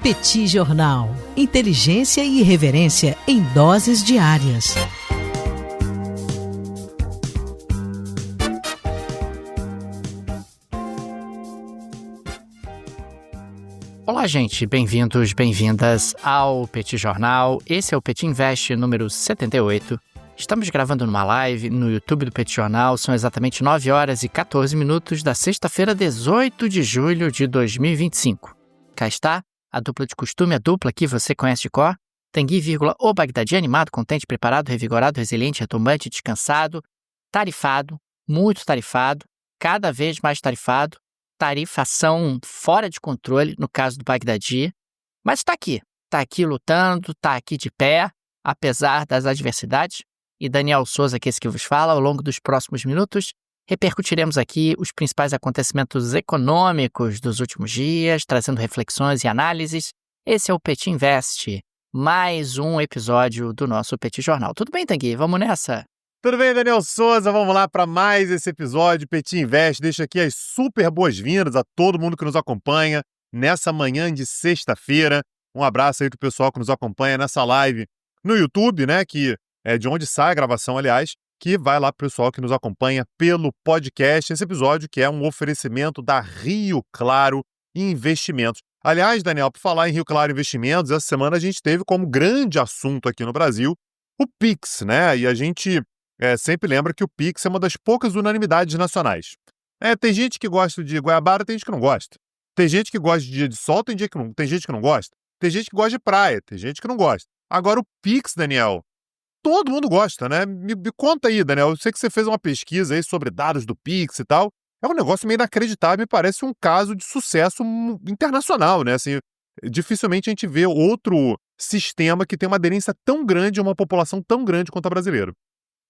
Petit Jornal. Inteligência e irreverência em doses diárias. Olá, gente. Bem-vindos, bem-vindas ao Petit Jornal. Esse é o Petit Invest número 78. Estamos gravando numa live no YouTube do Petit Jornal. São exatamente 9 horas e 14 minutos da sexta-feira, 18 de julho de 2025. Cá está a dupla de costume, a dupla que você conhece de cor. Tanguy, o Bagdadi, animado, contente, preparado, revigorado, resiliente, retumbante, descansado, tarifado, muito tarifado, cada vez mais tarifado, tarifação fora de controle, no caso do Bagdadi, mas está aqui lutando, está aqui de pé, apesar das adversidades. E Daniel Souza, que é esse que vos fala, ao longo dos próximos minutos, repercutiremos aqui os principais acontecimentos econômicos dos últimos dias, trazendo reflexões e análises. Esse é o Petit Invest, mais um episódio do nosso Petit Jornal. Tudo bem, Tanguy? Vamos nessa? Tudo bem, Daniel Souza? Vamos lá para mais esse episódio Petit Invest. Deixo aqui as super boas-vindas a todo mundo que nos acompanha nessa manhã de sexta-feira. Um abraço aí pro pessoal que nos acompanha nessa live no YouTube, né, que é de onde sai a gravação, aliás, que vai lá pro pessoal que nos acompanha pelo podcast. Esse episódio que é um oferecimento da Rio Claro Investimentos. Aliás, Daniel, por falar em Rio Claro Investimentos, essa semana a gente teve como grande assunto aqui no Brasil o Pix, né? E a gente sempre lembra que o Pix é uma das poucas unanimidades nacionais. Tem gente que gosta de goiabada, tem gente que não gosta. Tem gente que gosta de dia de sol, tem gente que não gosta. Tem gente que gosta de praia, tem gente que não gosta. Agora, o Pix, Daniel, todo mundo gosta, né? Me conta aí, Daniel. Eu sei que você fez uma pesquisa aí sobre dados do Pix e tal. É um negócio meio inacreditável, me parece um caso de sucesso internacional, né? Assim, dificilmente a gente vê outro sistema que tem uma aderência tão grande a uma população tão grande quanto a brasileira.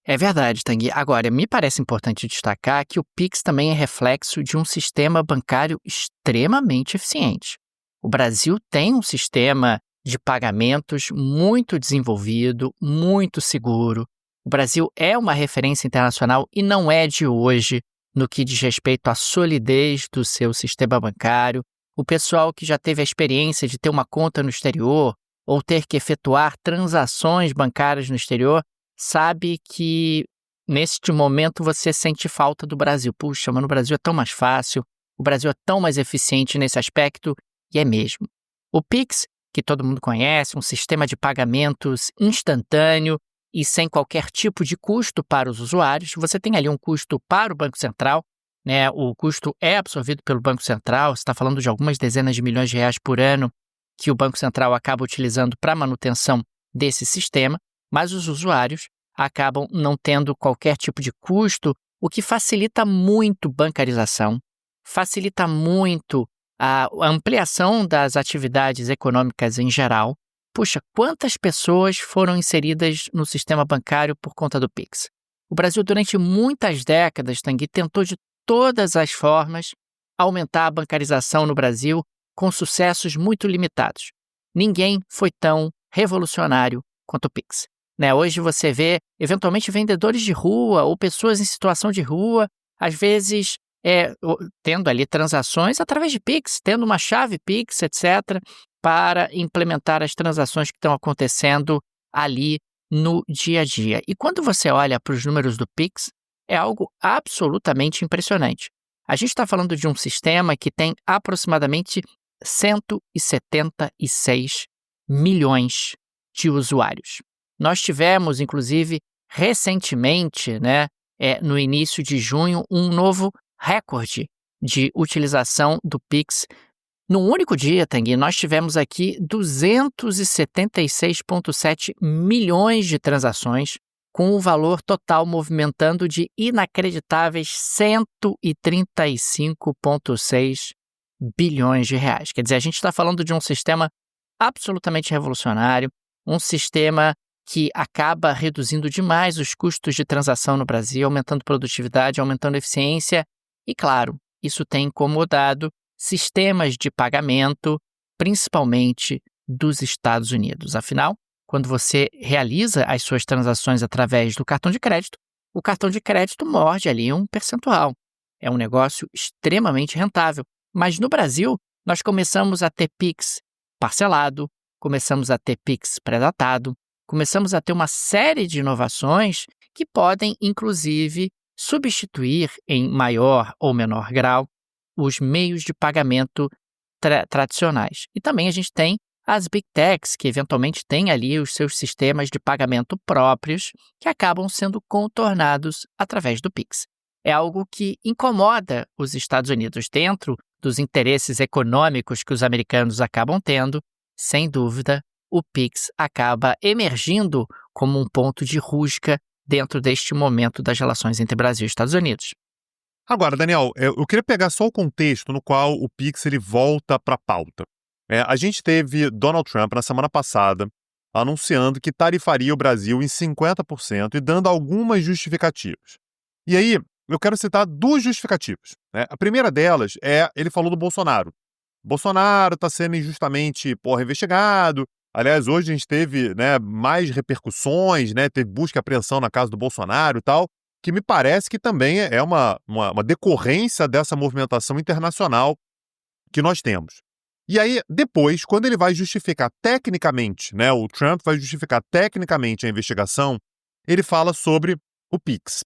É verdade, Tanguy. Agora, me parece importante destacar que o Pix também é reflexo de um sistema bancário extremamente eficiente. O Brasil tem um sistema de pagamentos muito desenvolvido, muito seguro. O Brasil é uma referência internacional e não é de hoje no que diz respeito à solidez do seu sistema bancário. O pessoal que já teve a experiência de ter uma conta no exterior ou ter que efetuar transações bancárias no exterior sabe que neste momento você sente falta do Brasil. Puxa, mas no Brasil é tão mais fácil, o Brasil é tão mais eficiente nesse aspecto, e é mesmo. O Pix, que todo mundo conhece, um sistema de pagamentos instantâneo e sem qualquer tipo de custo para os usuários. Você tem ali um custo para o Banco Central, né? O custo é absorvido pelo Banco Central, você está falando de algumas dezenas de milhões de reais por ano que o Banco Central acaba utilizando para a manutenção desse sistema, mas os usuários acabam não tendo qualquer tipo de custo, o que facilita muito a bancarização, facilita muito a ampliação das atividades econômicas em geral. Puxa, quantas pessoas foram inseridas no sistema bancário por conta do Pix? O Brasil, durante muitas décadas, Tanguy, tentou de todas as formas aumentar a bancarização no Brasil com sucessos muito limitados. Ninguém foi tão revolucionário quanto o Pix. Hoje você vê, eventualmente, vendedores de rua ou pessoas em situação de rua, às vezes tendo ali transações através de Pix, tendo uma chave Pix, etc., para implementar as transações que estão acontecendo ali no dia a dia. E quando você olha para os números do Pix, é algo absolutamente impressionante. A gente está falando de um sistema que tem aproximadamente 176 milhões de usuários. Nós tivemos, inclusive, recentemente, no início de junho, um novo recorde de utilização do Pix. Num único dia, Tanguy, nós tivemos aqui 276,7 milhões de transações, com o valor total movimentando de inacreditáveis 135,6 bilhões de reais. Quer dizer, a gente está falando de um sistema absolutamente revolucionário, um sistema que acaba reduzindo demais os custos de transação no Brasil, aumentando produtividade, aumentando eficiência. E, claro, isso tem incomodado sistemas de pagamento, principalmente dos Estados Unidos. Afinal, quando você realiza as suas transações através do cartão de crédito, o cartão de crédito morde ali um percentual. É um negócio extremamente rentável. Mas no Brasil, nós começamos a ter Pix parcelado, começamos a ter Pix pré-datado, começamos a ter uma série de inovações que podem, inclusive, substituir em maior ou menor grau os meios de pagamento tradicionais. E também a gente tem as Big Techs, que eventualmente têm ali os seus sistemas de pagamento próprios, que acabam sendo contornados através do Pix. É algo que incomoda os Estados Unidos dentro dos interesses econômicos que os americanos acabam tendo. Sem dúvida, o Pix acaba emergindo como um ponto de rusga dentro deste momento das relações entre Brasil e Estados Unidos. Agora, Daniel, eu queria pegar só o contexto no qual o Pix ele volta para a pauta. A gente teve Donald Trump na semana passada anunciando que tarifaria o Brasil em 50% e dando algumas justificativas. E aí, eu quero citar duas justificativas. A primeira delas ele falou do Bolsonaro. Bolsonaro está sendo injustamente investigado. Aliás, hoje a gente teve mais repercussões, teve busca e apreensão na casa do Bolsonaro e tal, que me parece que também é uma decorrência dessa movimentação internacional que nós temos. E aí, depois, quando ele vai justificar tecnicamente, o Trump vai justificar tecnicamente a investigação, ele fala sobre o Pix.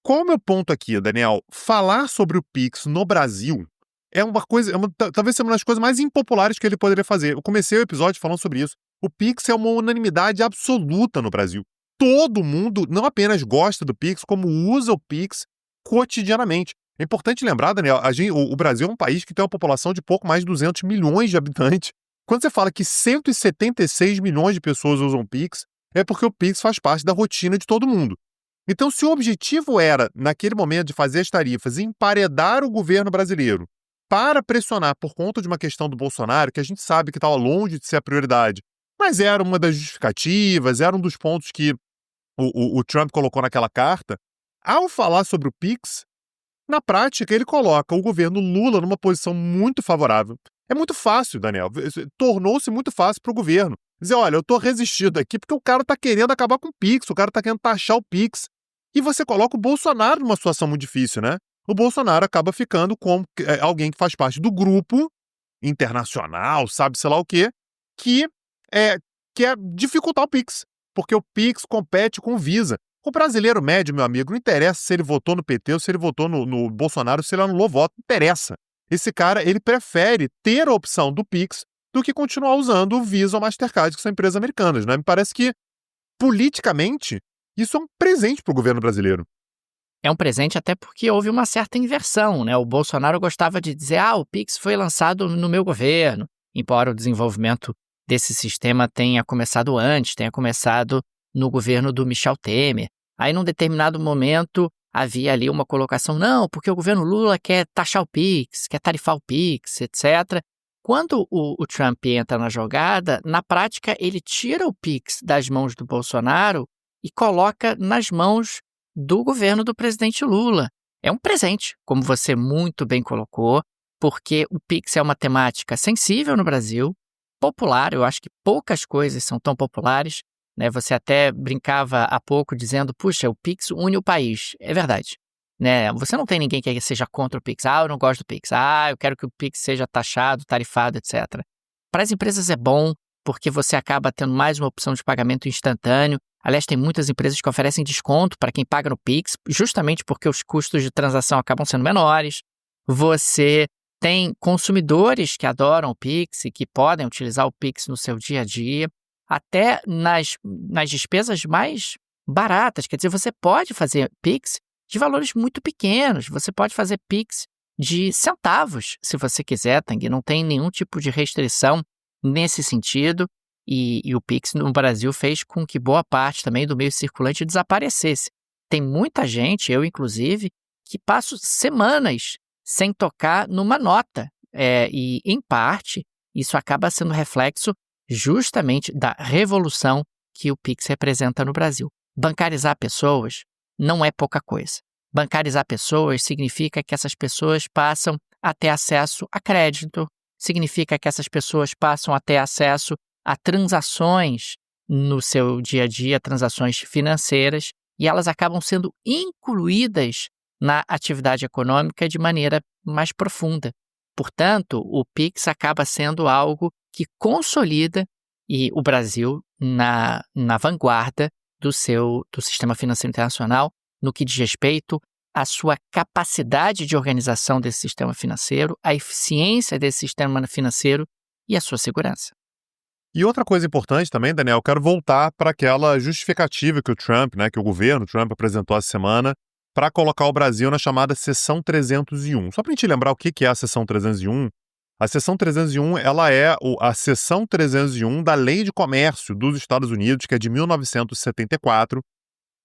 Qual é o meu ponto aqui, Daniel? Falar sobre o Pix no Brasil é uma coisa, talvez seja uma das coisas mais impopulares que ele poderia fazer. Eu comecei o episódio falando sobre isso. O Pix é uma unanimidade absoluta no Brasil. Todo mundo não apenas gosta do Pix, como usa o Pix cotidianamente. É importante lembrar, Daniel, o Brasil é um país que tem uma população de pouco mais de 200 milhões de habitantes. Quando você fala que 176 milhões de pessoas usam o Pix, é porque o Pix faz parte da rotina de todo mundo. Então, se o objetivo era, naquele momento, de fazer as tarifas e emparedar o governo brasileiro para pressionar por conta de uma questão do Bolsonaro, que a gente sabe que estava longe de ser a prioridade, mas era uma das justificativas, era um dos pontos que o Trump colocou naquela carta, ao falar sobre o Pix, na prática, ele coloca o governo Lula numa posição muito favorável. É muito fácil, Daniel. Tornou-se muito fácil para o governo dizer, olha, eu estou resistindo aqui porque o cara está querendo acabar com o Pix, o cara está querendo taxar o Pix. E você coloca o Bolsonaro numa situação muito difícil, né? O Bolsonaro acaba ficando como alguém que faz parte do grupo internacional, sabe, sei lá o quê, que quer dificultar o Pix, porque o Pix compete com o Visa. O brasileiro médio, meu amigo, não interessa se ele votou no PT ou se ele votou no Bolsonaro, se ele anulou voto, não interessa. Esse cara, ele prefere ter a opção do Pix do que continuar usando o Visa ou Mastercard, que são empresas americanas, né? Me parece que, politicamente, isso é um presente para o governo brasileiro. É um presente até porque houve uma certa inversão, né? O Bolsonaro gostava de dizer, o Pix foi lançado no meu governo, embora o desenvolvimento desse sistema tenha começado antes, tenha começado no governo do Michel Temer. Aí, num determinado momento, havia ali uma colocação, não, porque o governo Lula quer taxar o Pix, quer tarifar o Pix, etc. Quando o Trump entra na jogada, na prática, ele tira o Pix das mãos do Bolsonaro e coloca nas mãos do governo do presidente Lula. É um presente, como você muito bem colocou, porque o Pix é uma temática sensível no Brasil, popular, eu acho que poucas coisas são tão populares, né? Você até brincava há pouco dizendo, puxa, o Pix une o país. É verdade, né? Você não tem ninguém que seja contra o Pix. Eu não gosto do Pix. Eu quero que o Pix seja taxado, tarifado, etc. Para as empresas é bom, porque você acaba tendo mais uma opção de pagamento instantâneo. Aliás, tem muitas empresas que oferecem desconto para quem paga no Pix, justamente porque os custos de transação acabam sendo menores. Você tem consumidores que adoram o Pix e que podem utilizar o Pix no seu dia a dia, até nas despesas mais baratas. Quer dizer, você pode fazer Pix de valores muito pequenos, você pode fazer Pix de centavos, se você quiser, Tanguy. Não tem nenhum tipo de restrição nesse sentido. E o Pix no Brasil fez com que boa parte também do meio circulante desaparecesse. Tem muita gente, eu inclusive, que passo semanas sem tocar numa nota. E, em parte, isso acaba sendo reflexo justamente da revolução que o Pix representa no Brasil. Bancarizar pessoas não é pouca coisa. Bancarizar pessoas significa que essas pessoas passam a ter acesso a crédito, significa que essas pessoas passam a ter acesso a transações no seu dia a dia, transações financeiras, e elas acabam sendo incluídas na atividade econômica de maneira mais profunda. Portanto, o Pix acaba sendo algo que consolida e o Brasil na vanguarda do sistema financeiro internacional no que diz respeito à sua capacidade de organização desse sistema financeiro, a eficiência desse sistema financeiro e a sua segurança. E outra coisa importante também, Daniel, eu quero voltar para aquela justificativa que o Trump, que o governo Trump apresentou essa semana para colocar o Brasil na chamada Seção 301. Só para a gente lembrar o que é a Seção 301, a Seção 301 ela é a Seção 301 da Lei de Comércio dos Estados Unidos, que é de 1974,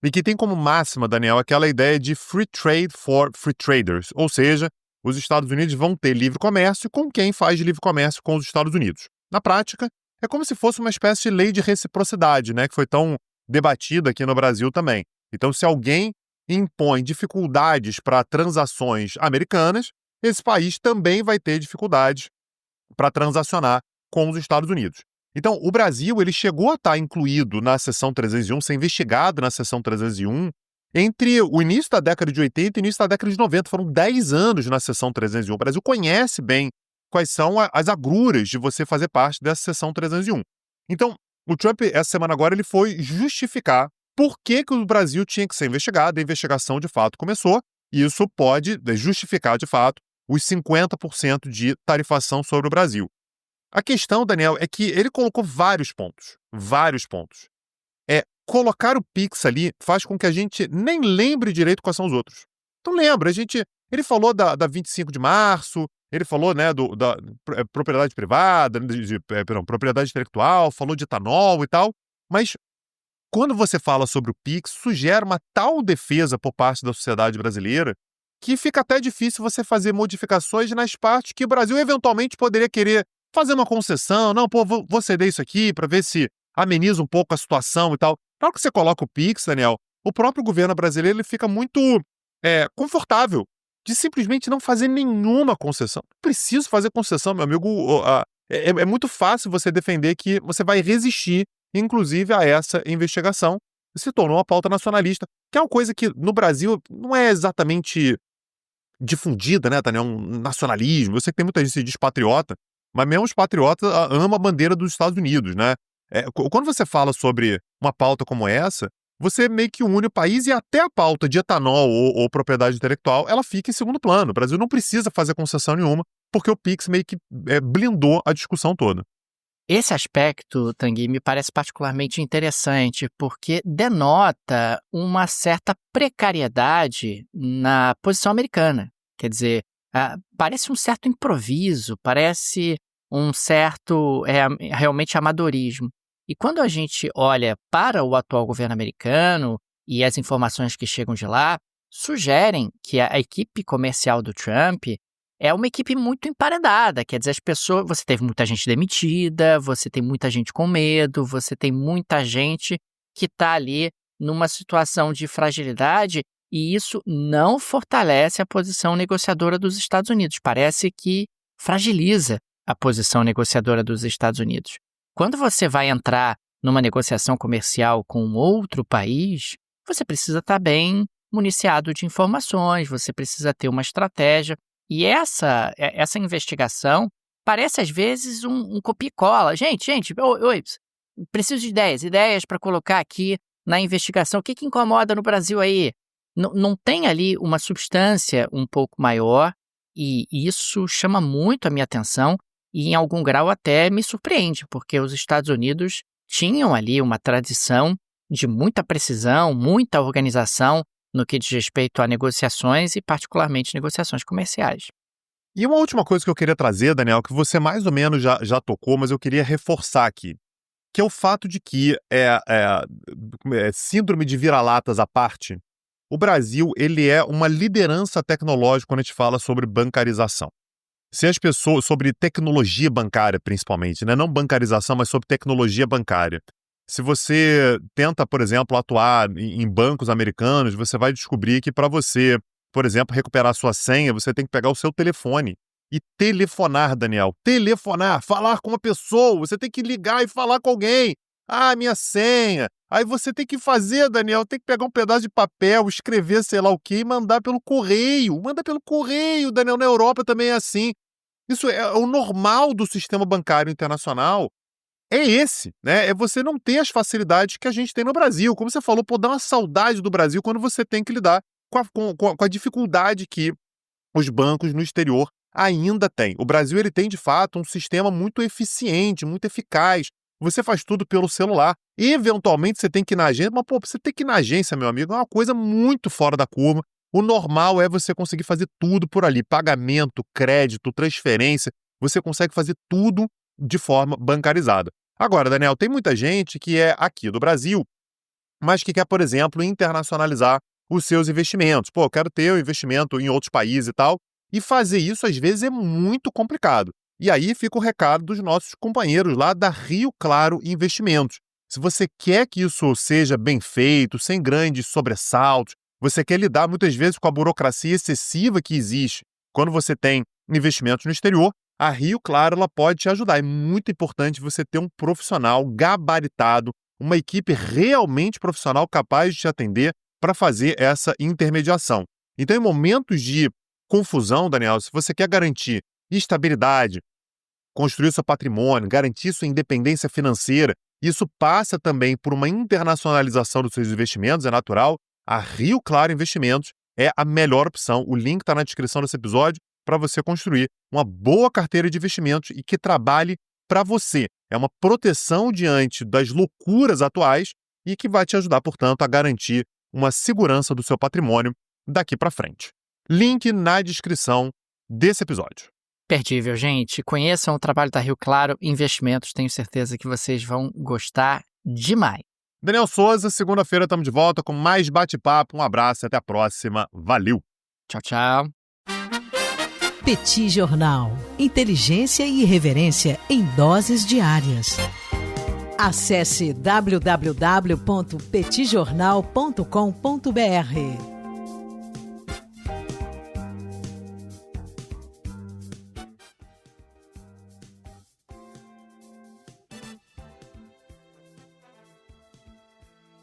e que tem como máxima, Daniel, aquela ideia de free trade for free traders, ou seja, os Estados Unidos vão ter livre comércio com quem faz livre comércio com os Estados Unidos. Na prática, é como se fosse uma espécie de lei de reciprocidade, que foi tão debatida aqui no Brasil também. Então, se alguém impõe dificuldades para transações americanas, esse país também vai ter dificuldades para transacionar com os Estados Unidos. Então, o Brasil ele chegou a estar incluído na Seção 301, ser investigado na Seção 301, entre o início da década de 80 e o início da década de 90. Foram 10 anos na Seção 301. O Brasil conhece bem quais são as agruras de você fazer parte dessa Seção 301. Então, o Trump, essa semana agora, ele foi justificar por que o Brasil tinha que ser investigado. A investigação, de fato, começou, e isso pode justificar, de fato, os 50% de tarifação sobre o Brasil. A questão, Daniel, é que ele colocou vários pontos. Colocar o Pix ali faz com que a gente nem lembre direito quais são os outros. Então lembra, ele falou da 25 de março, ele falou da propriedade privada, propriedade intelectual, falou de etanol e tal, mas quando você fala sobre o Pix, isso gera uma tal defesa por parte da sociedade brasileira que fica até difícil você fazer modificações nas partes que o Brasil eventualmente poderia querer fazer uma concessão. Não, vou ceder isso aqui para ver se ameniza um pouco a situação e tal. Na hora que você coloca o Pix, Daniel, o próprio governo brasileiro ele fica muito confortável de simplesmente não fazer nenhuma concessão. Não preciso fazer concessão, meu amigo. É muito fácil você defender que você vai resistir, inclusive, a essa investigação. Se tornou uma pauta nacionalista, que é uma coisa que no Brasil não é exatamente difundida, Daniel? Um nacionalismo. Eu sei que tem muita gente que se diz patriota, mas mesmo os patriotas amam a bandeira dos Estados Unidos, Quando você fala sobre uma pauta como essa, você meio que une o país e até a pauta de etanol ou propriedade intelectual, ela fica em segundo plano. O Brasil não precisa fazer concessão nenhuma, porque o Pix meio que blindou a discussão toda. Esse aspecto, Tanguy, me parece particularmente interessante, porque denota uma certa precariedade na posição americana. Quer dizer, parece um certo improviso, parece um certo, realmente amadorismo. E quando a gente olha para o atual governo americano e as informações que chegam de lá, sugerem que a equipe comercial do Trump é uma equipe muito emparedada. Quer dizer, você teve muita gente demitida, você tem muita gente com medo, você tem muita gente que está ali numa situação de fragilidade, e isso não fortalece a posição negociadora dos Estados Unidos. Parece que fragiliza a posição negociadora dos Estados Unidos. Quando você vai entrar numa negociação comercial com outro país, você precisa estar bem municiado de informações, você precisa ter uma estratégia. E essa investigação parece, às vezes, um copia e cola. Gente, oi, preciso de ideias para colocar aqui na investigação. O que incomoda no Brasil aí? Não tem ali uma substância um pouco maior, e isso chama muito a minha atenção e, em algum grau, até me surpreende, porque os Estados Unidos tinham ali uma tradição de muita precisão, muita organização no que diz respeito a negociações e, particularmente, negociações comerciais. E uma última coisa que eu queria trazer, Daniel, que você mais ou menos já tocou, mas eu queria reforçar aqui, que é o fato de que síndrome de vira-latas à parte, o Brasil ele é uma liderança tecnológica quando a gente fala sobre bancarização. Se as pessoas, sobre tecnologia bancária principalmente, não bancarização, mas sobre tecnologia bancária. Se você tenta, por exemplo, atuar em bancos americanos, você vai descobrir que para você, por exemplo, recuperar sua senha, você tem que pegar o seu telefone e telefonar, Daniel. Telefonar, falar com uma pessoa, você tem que ligar e falar com alguém. Minha senha. Aí você tem que fazer, Daniel, tem que pegar um pedaço de papel, escrever sei lá o quê e mandar pelo correio. Manda pelo correio, Daniel. Na Europa também é assim. Isso é o normal do sistema bancário internacional. É esse, né? É você não ter as facilidades que a gente tem no Brasil. Como você falou, dá uma saudade do Brasil quando você tem que lidar com a dificuldade que os bancos no exterior ainda têm. O Brasil ele tem, de fato, um sistema muito eficiente, muito eficaz. Você faz tudo pelo celular. Eventualmente você tem que ir na agência, mas você tem que ir na agência, meu amigo, é uma coisa muito fora da curva. O normal é você conseguir fazer tudo por ali. Pagamento, crédito, transferência. Você consegue fazer tudo de forma bancarizada. Agora, Daniel, tem muita gente que é aqui do Brasil, mas que quer, por exemplo, internacionalizar os seus investimentos. Eu quero ter um investimento em outros países e tal, e fazer isso às vezes é muito complicado. E aí fica o recado dos nossos companheiros lá da Rio Claro Investimentos. Se você quer que isso seja bem feito, sem grandes sobressaltos, você quer lidar muitas vezes com a burocracia excessiva que existe quando você tem investimentos no exterior, a Rio Claro ela pode te ajudar. É muito importante você ter um profissional gabaritado, uma equipe realmente profissional capaz de te atender para fazer essa intermediação. Então, em momentos de confusão, Daniel, se você quer garantir estabilidade, construir seu patrimônio, garantir sua independência financeira, isso passa também por uma internacionalização dos seus investimentos, é natural. A Rio Claro Investimentos é a melhor opção. O link está na descrição desse episódio para você construir uma boa carteira de investimentos e que trabalhe para você. É uma proteção diante das loucuras atuais e que vai te ajudar, portanto, a garantir uma segurança do seu patrimônio daqui para frente. Link na descrição desse episódio. Imperdível, gente. Conheçam o trabalho da Rio Claro Investimentos. Tenho certeza que vocês vão gostar demais. Daniel Souza, segunda-feira estamos de volta com mais bate-papo. Um abraço e até a próxima. Valeu! Tchau, tchau. Petit Jornal. Inteligência e irreverência em doses diárias. Acesse www.petitjornal.com.br.